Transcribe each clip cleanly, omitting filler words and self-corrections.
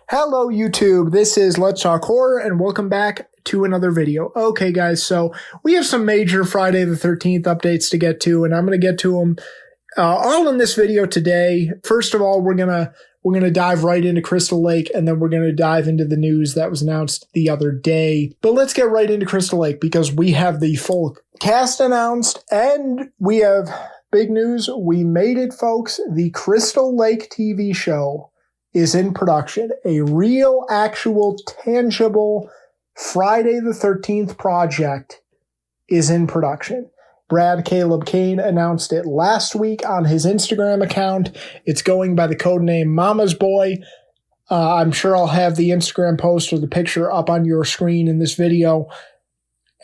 Hello YouTube, this is Let's Talk Horror and welcome back to another video. Okay guys, so we have some major Friday the 13th updates to get to and I'm going to get to them all in this video today. First of all, we're going to dive right into Crystal Lake and then we're going to dive into the news that was announced the other day. But let's get right into Crystal Lake because we have the full cast announced and we have big news. We made it, folks. The Crystal Lake TV show is in production. A real, actual, tangible Friday the 13th project is in production. Brad Caleb Kane announced it last week on his Instagram account. It's going by the codename Mama's Boy. I'm sure I'll have the Instagram post or the picture up on your screen in this video.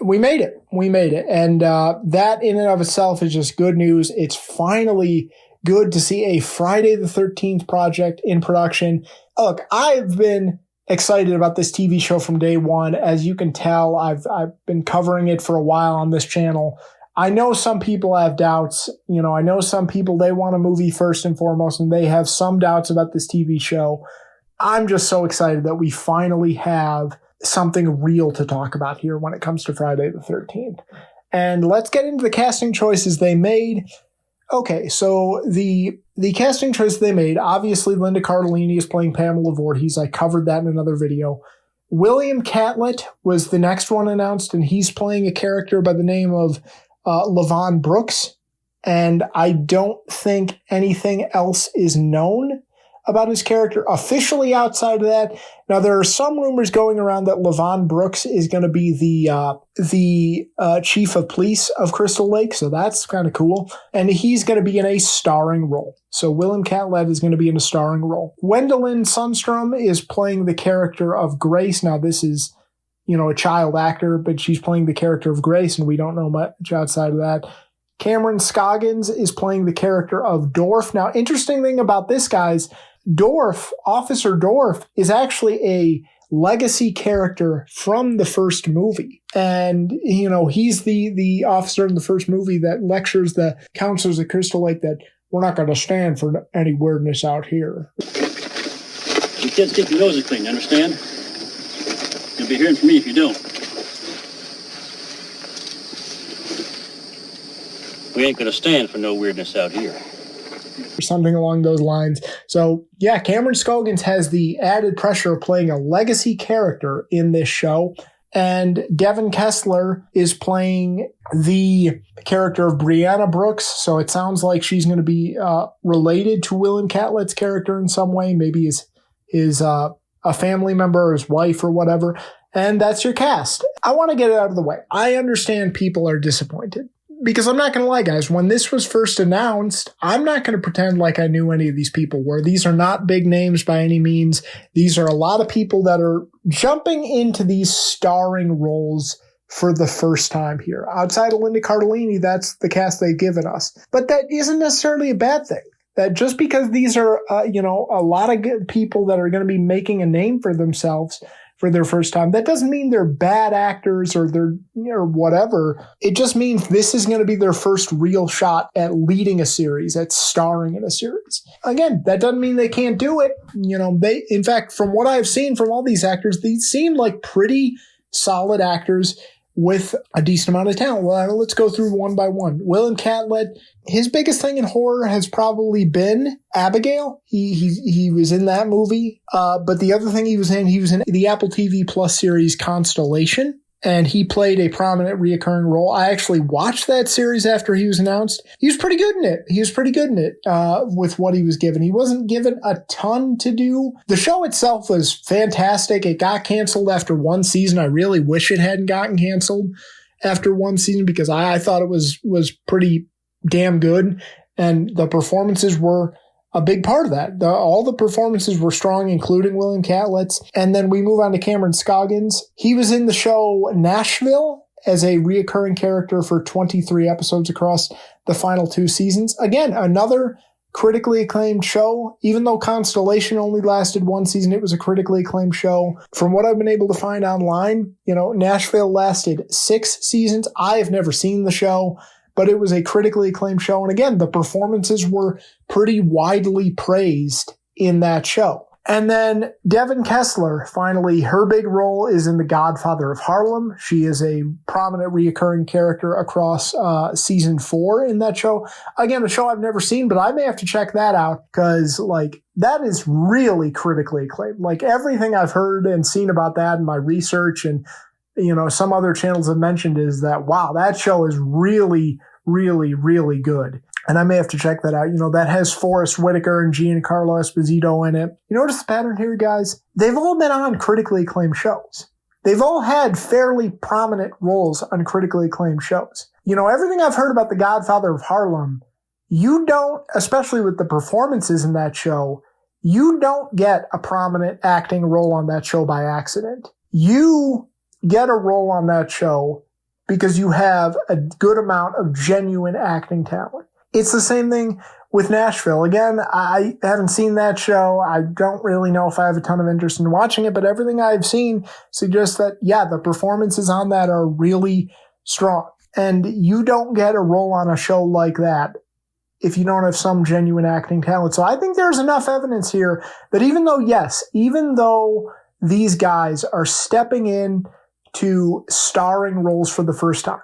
We made it. We made it. And that in and of itself is just good news. It's finally good to see a Friday the 13th project in production. Look, I've been excited about this TV show from day one. As you can tell, I've been covering it for a while on this channel. I know some people have doubts. You know, I know some people, they want a movie first and foremost, and they have some doubts about this TV show. I'm just so excited that we finally have something real to talk about here when it comes to Friday the 13th. And let's get into the casting choices they made. Okay, so the casting choice they made, obviously Linda Cardellini is playing Pamela Voorhees. I covered that in another video. William Catlett was the next one announced, and he's playing a character by the name of Levon Brooks. And I don't think anything else is known about his character officially outside of that. Now, there are some rumors going around that Levon Brooks is going to be the chief of police of Crystal Lake, so that's kind of cool. And he's going to be in a starring role. So William Catlett is going to be in a starring role. Gwendolyn Sundstrom is playing the character of Grace. Now, this is, a child actor, but she's playing the character of Grace, and we don't know much outside of that. Cameron Scoggins is playing the character of Dorf. Now, interesting thing about this, guys, Officer Dorf, is actually a legacy character from the first movie. And, he's the officer in the first movie that lectures the counselors at Crystal Lake that we're not going to stand for any weirdness out here. You kids keep your noses clean, understand? You'll be hearing from me if you don't. We ain't going to stand for no weirdness out here. Or something along those lines. So, yeah, Cameron Scoggins has the added pressure of playing a legacy character in this show. And Devin Kessler is playing the character of Brianna Brooks. So it sounds like she's going to be related to William Catlett's character in some way. Maybe his a family member or his wife or whatever. And that's your cast. I want to get it out of the way. I understand people are disappointed. Because I'm not going to lie, guys, when this was first announced, I'm not going to pretend like I knew any of these people were. These are not big names by any means. These are a lot of people that are jumping into these starring roles for the first time here. Outside of Linda Cardellini, that's the cast they've given us. But that isn't necessarily a bad thing. That just because these are, a lot of good people that are going to be making a name for themselves for their first time, that doesn't mean they're bad actors or they're, whatever. It just means this is going to be their first real shot at leading a series, at starring in a series. Again, that doesn't mean they can't do it. In fact, from what I've seen from all these actors, these seem like pretty solid actors with a decent amount of talent. Well, let's go through one by one. William Catlett, his biggest thing in horror has probably been Abigail. He was in that movie. But the other thing he was in the Apple TV Plus series Constellation. And he played a prominent reoccurring role. I actually watched that series after he was announced. He was pretty good in it. With what he was given. He wasn't given a ton to do. The show itself was fantastic. It got canceled after one season. I really wish it hadn't gotten canceled after one season because I thought it was pretty damn good. And the performances were a big part of that. All the performances were strong, including William Catlett's. And then we move on to Cameron Scoggins. He was in the show Nashville as a reoccurring character for 23 episodes across the final 2 seasons. Again, another critically acclaimed show. Even though Constellation only lasted 1 season, it was a critically acclaimed show. From what I've been able to find online, Nashville lasted 6 seasons. I have never seen the show, but it was a critically acclaimed show. And again, the performances were pretty widely praised in that show. And then Devin Kessler, finally, her big role is in The Godfather of Harlem. She is a prominent reoccurring character across season 4 in that show. Again, a show I've never seen, but I may have to check that out because, like, that is really critically acclaimed. Like, everything I've heard and seen about that in my research and, you know, some other channels have mentioned is that, wow, that show is really, really, really good. And I may have to check that out. You know, that has Forrest Whitaker and Giancarlo Esposito in it. You notice the pattern here, guys? They've all been on critically acclaimed shows. They've all had fairly prominent roles on critically acclaimed shows. You know, everything I've heard about The Godfather of Harlem, you don't, especially with the performances in that show, you don't get a prominent acting role on that show by accident. You get a role on that show because you have a good amount of genuine acting talent. It's the same thing with Nashville. Again, I haven't seen that show. I don't really know if I have a ton of interest in watching it, but everything I've seen suggests that, yeah, the performances on that are really strong. And you don't get a role on a show like that if you don't have some genuine acting talent. So I think there's enough evidence here that even though these guys are stepping in to starring roles for the first time,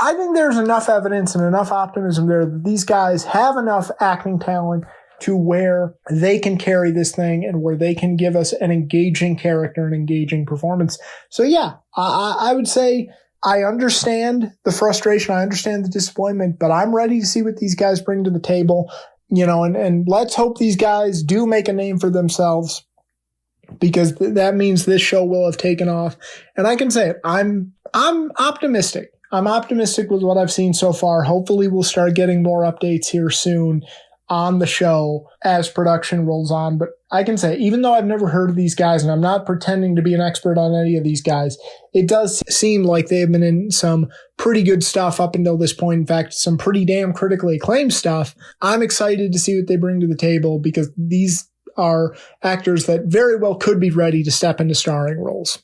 I think there's enough evidence and enough optimism there that these guys have enough acting talent to where they can carry this thing and where they can give us an engaging character, an engaging performance. So yeah, I would say I understand the frustration. I understand the disappointment, but I'm ready to see what these guys bring to the table, you know, and let's hope these guys do make a name for themselves because that means this show will have taken off. And I can say it, I'm optimistic. I'm optimistic with what I've seen so far. Hopefully we'll start getting more updates here soon on the show as production rolls on. But I can say, even though I've never heard of these guys, and I'm not pretending to be an expert on any of these guys, it does seem like they've been in some pretty good stuff up until this point. In fact, some pretty damn critically acclaimed stuff. I'm excited to see what they bring to the table because these are actors that very well could be ready to step into starring roles.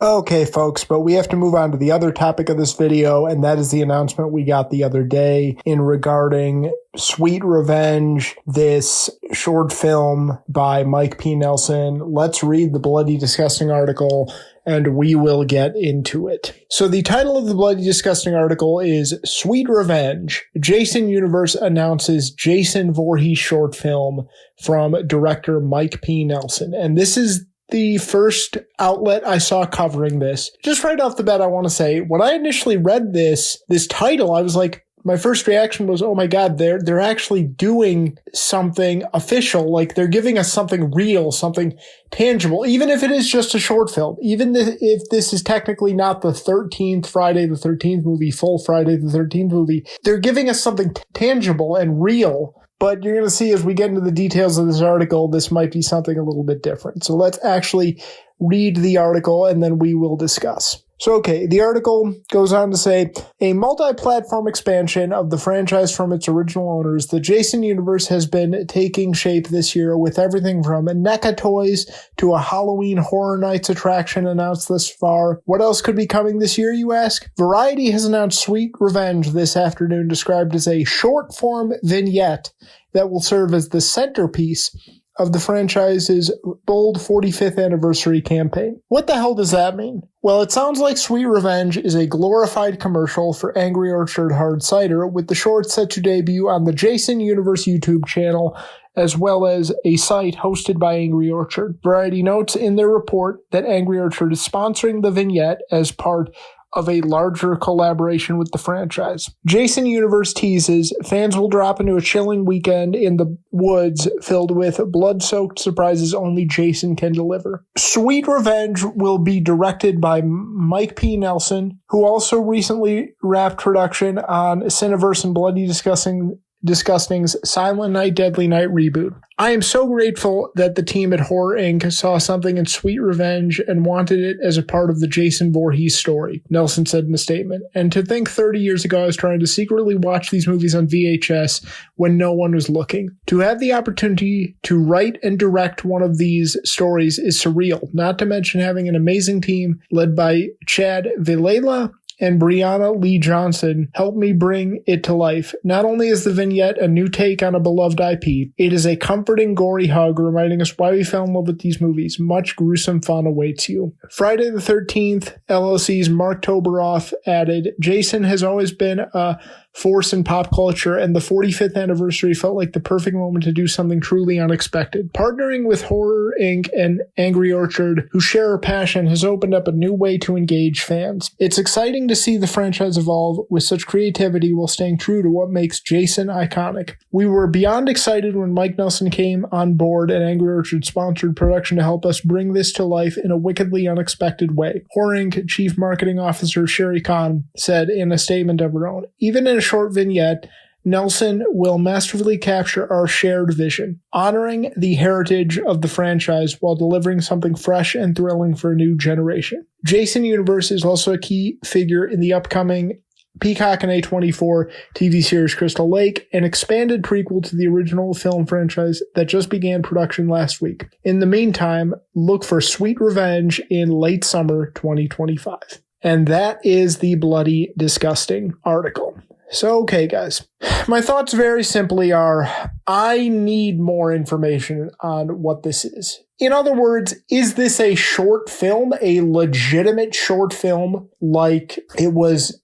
Okay, folks, but we have to move on to the other topic of this video, and that is the announcement we got the other day in regarding Sweet Revenge, this short film by Mike P. Nelson. Let's read the Bloody Disgusting article, and we will get into it. So the title of the Bloody Disgusting article is Sweet Revenge. Jason Universe announces Jason Voorhees short film from director Mike P. Nelson. And this is the first outlet I saw covering this. Just right off the bat, I want to say, when I initially read this title, I was like, my first reaction was, oh my God, they're actually doing something official. Like they're giving us something real, something tangible, even if it is just a short film, even if this is technically not the 13th Friday the 13th movie, full Friday the 13th movie, they're giving us something tangible and real. But you're going to see as we get into the details of this article, this might be something a little bit different. So let's actually read the article and then we will discuss. So, okay, the article goes on to say, a multi-platform expansion of the franchise from its original owners, the Jason universe has been taking shape this year with everything from NECA toys to a Halloween Horror Nights attraction announced thus far. What else could be coming this year, you ask? Variety has announced Sweet Revenge this afternoon, described as a short-form vignette that will serve as the centerpiece of the franchise's bold 45th anniversary campaign. What the hell does that mean? Well, it sounds like Sweet Revenge is a glorified commercial for Angry Orchard Hard Cider, with the short set to debut on the Jason Universe YouTube channel, as well as a site hosted by Angry Orchard. Variety notes in their report that Angry Orchard is sponsoring the vignette as part of a larger collaboration with the franchise. Jason Universe teases fans will drop into a chilling weekend in the woods filled with blood-soaked surprises only Jason can deliver. Sweet Revenge will be directed by Mike P. Nelson, who also recently wrapped production on Cineverse and Bloody Disgusting's Silent Night, Deadly Night reboot. I am so grateful that the team at Horror Inc. saw something in Sweet Revenge and wanted it as a part of the Jason Voorhees story, Nelson said in a statement. And to think 30 years ago I was trying to secretly watch these movies on VHS when no one was looking. To have the opportunity to write and direct one of these stories is surreal, not to mention having an amazing team led by Chad Villela and Brianna Lee Johnson helped me bring it to life. Not only is the vignette a new take on a beloved IP, it is a comforting, gory hug reminding us why we fell in love with these movies. Much gruesome fun awaits you. Friday the 13th, LLC's Mark Toberoff added, Jason has always been a force in pop culture, and the 45th anniversary felt like the perfect moment to do something truly unexpected. Partnering with Horror Inc. and Angry Orchard, who share a passion, has opened up a new way to engage fans. It's exciting to see the franchise evolve with such creativity while staying true to what makes Jason iconic. We were beyond excited when Mike Nelson came on board and Angry Orchard sponsored production to help us bring this to life in a wickedly unexpected way. Horror Inc. Chief Marketing Officer Sherry Kahn said in a statement of her own, even in a short vignette, Nelson will masterfully capture our shared vision, honoring the heritage of the franchise while delivering something fresh and thrilling for a new generation. Jason Universe is also a key figure in the upcoming Peacock and A24 TV series Crystal Lake, an expanded prequel to the original film franchise that just began production last week. In the meantime, look for Sweet Revenge in late summer 2025. And that is the Bloody Disgusting article. So, okay, guys, my thoughts very simply are, I need more information on what this is. In other words, is this a short film, a legitimate short film like it was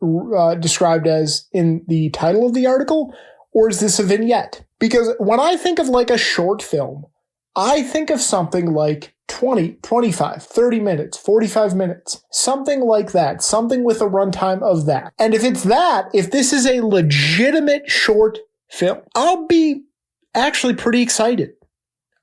described as in the title of the article, or is this a vignette? Because when I think of like a short film, I think of something like 20, 25, 30 minutes, 45 minutes, something like that, something with a runtime of that. And if it's that, if this is a legitimate short film, I'll be actually pretty excited.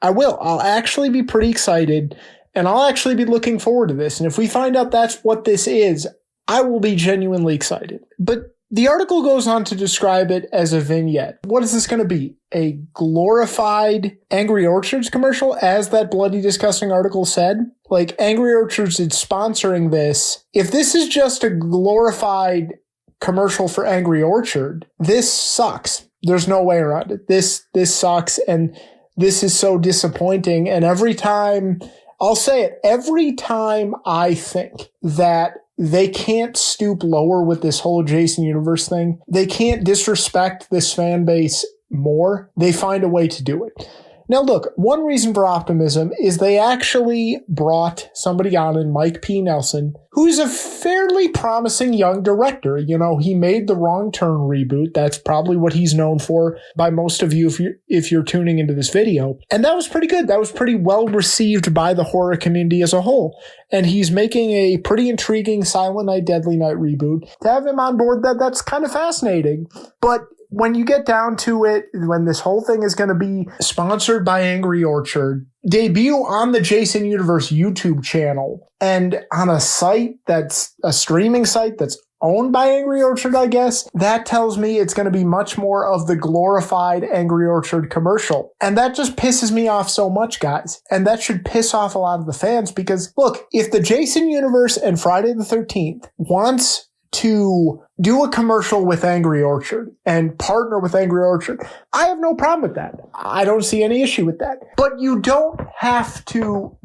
I will. I'll actually be pretty excited, and I'll actually be looking forward to this. And if we find out that's what this is, I will be genuinely excited. But the article goes on to describe it as a vignette. What is this going to be? A glorified Angry Orchards commercial, as that Bloody Disgusting article said? Like, Angry Orchards is sponsoring this. If this is just a glorified commercial for Angry Orchard, this sucks. There's no way around it. This sucks, and this is so disappointing. And every time, I'll say it, every time I think that they can't stoop lower with this whole Jason Universe thing, they can't disrespect this fan base more, they find a way to do it. Now look, one reason for optimism is they actually brought somebody on in Mike P. Nelson, who's a fairly promising young director. You know, he made the Wrong Turn reboot. That's probably what he's known for by most of you if you're tuning into this video. And that was pretty good. That was pretty well received by the horror community as a whole. And he's making a pretty intriguing Silent Night, Deadly Night reboot. To have him on board, that's kind of fascinating. But when you get down to it, when this whole thing is going to be sponsored by Angry Orchard, debut on the Jason Universe YouTube channel, and on a site that's a streaming site that's owned by Angry Orchard, I guess, that tells me it's going to be much more of the glorified Angry Orchard commercial. And that just pisses me off so much, guys. And that should piss off a lot of the fans, because look, if the Jason Universe and Friday the 13th wants to do a commercial with Angry Orchard and partner with Angry Orchard, I have no problem with that. I don't see any issue with that. But you don't have to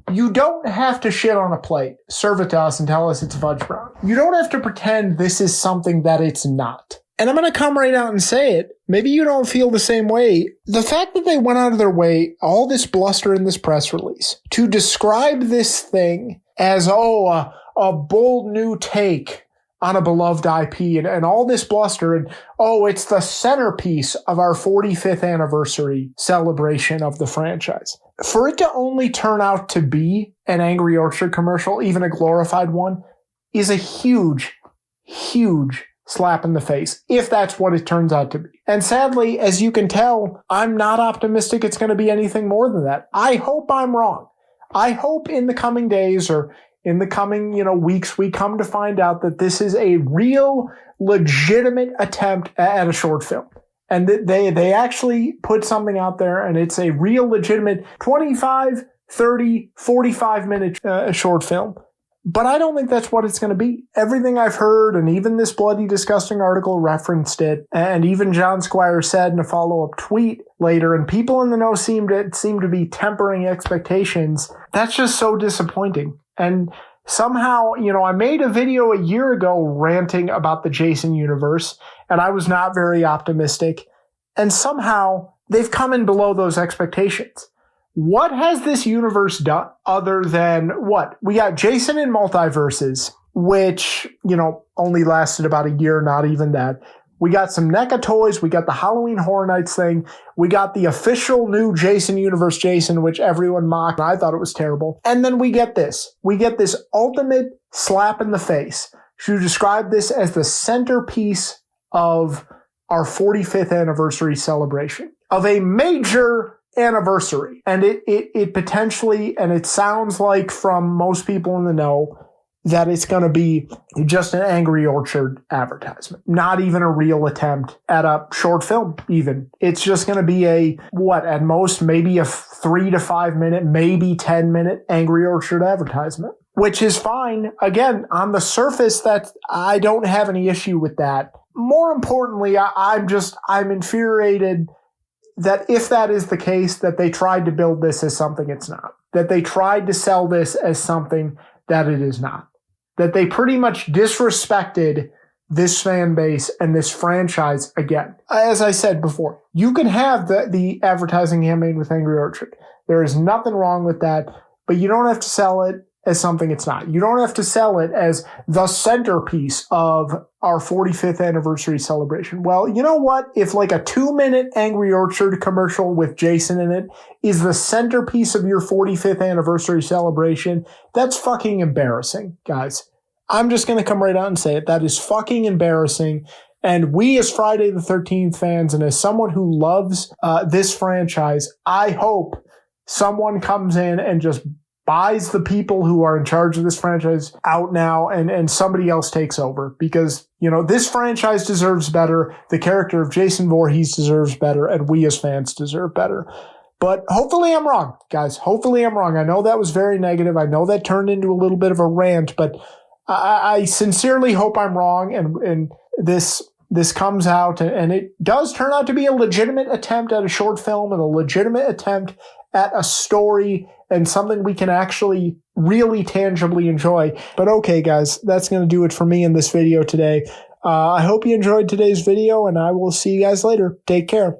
shit on a plate, serve it to us and tell us it's fudge brown. You don't have to pretend this is something that it's not. And I'm going to come right out and say it. Maybe you don't feel the same way. The fact that they went out of their way, all this bluster in this press release, to describe this thing as, a bold new take on a beloved IP and all this bluster, and it's the centerpiece of our 45th anniversary celebration of the franchise. For it to only turn out to be an Angry Orchard commercial, even a glorified one, is a huge, huge slap in the face, if that's what it turns out to be. And sadly, as you can tell, I'm not optimistic it's going to be anything more than that. I hope I'm wrong. I hope in the coming days or in the coming, weeks, we come to find out that this is a real, legitimate attempt at a short film. And that they actually put something out there, and it's a real, legitimate 25, 30, 45-minute short film. But I don't think that's what it's going to be. Everything I've heard, and even this Bloody Disgusting article referenced it, and even John Squire said in a follow-up tweet later, and people in the know seem to be tempering expectations. That's just so disappointing. And somehow, I made a video a year ago ranting about the Jason universe, and I was not very optimistic. And somehow they've come in below those expectations. What has this universe done other than what? We got Jason in Multiverses, which, only lasted about a year, not even that. We got some NECA toys. We got the Halloween Horror Nights thing. We got the official new Jason Universe Jason, which everyone mocked. I thought it was terrible. And then we get this. We get this ultimate slap in the face. She described this as the centerpiece of our 45th anniversary celebration of a major anniversary. And it potentially, and it sounds like from most people in the know, that it's going to be just an Angry Orchard advertisement. Not even a real attempt at a short film, even. It's just going to be at most, maybe a 3 to 5 minute, maybe 10-minute Angry Orchard advertisement, which is fine. Again, on the surface, I don't have any issue with that. More importantly, I'm infuriated that if that is the case, that they tried to build this as something it's not. That they tried to sell this as something that it is not. That they pretty much disrespected this fan base and this franchise again. As I said before, you can have the advertising campaign with Angry Orchard. There is nothing wrong with that, but you don't have to sell it as something it's not. You don't have to sell it as the centerpiece of our 45th anniversary celebration. Well, you know what? If like a 2-minute Angry Orchard commercial with Jason in it is the centerpiece of your 45th anniversary celebration, that's fucking embarrassing, guys. I'm just going to come right out and say it. That is fucking embarrassing. And we as Friday the 13th fans and as someone who loves this franchise, I hope someone comes in and just buys the people who are in charge of this franchise out now and somebody else takes over, because, this franchise deserves better. The character of Jason Voorhees deserves better, and we as fans deserve better. But hopefully I'm wrong, guys. Hopefully I'm wrong. I know that was very negative. I know that turned into a little bit of a rant, but I sincerely hope I'm wrong and this comes out and it does turn out to be a legitimate attempt at a short film and a legitimate attempt at a story and something we can actually really tangibly enjoy. But okay, guys, that's going to do it for me in this video today. I hope you enjoyed today's video, and I will see you guys later. Take care.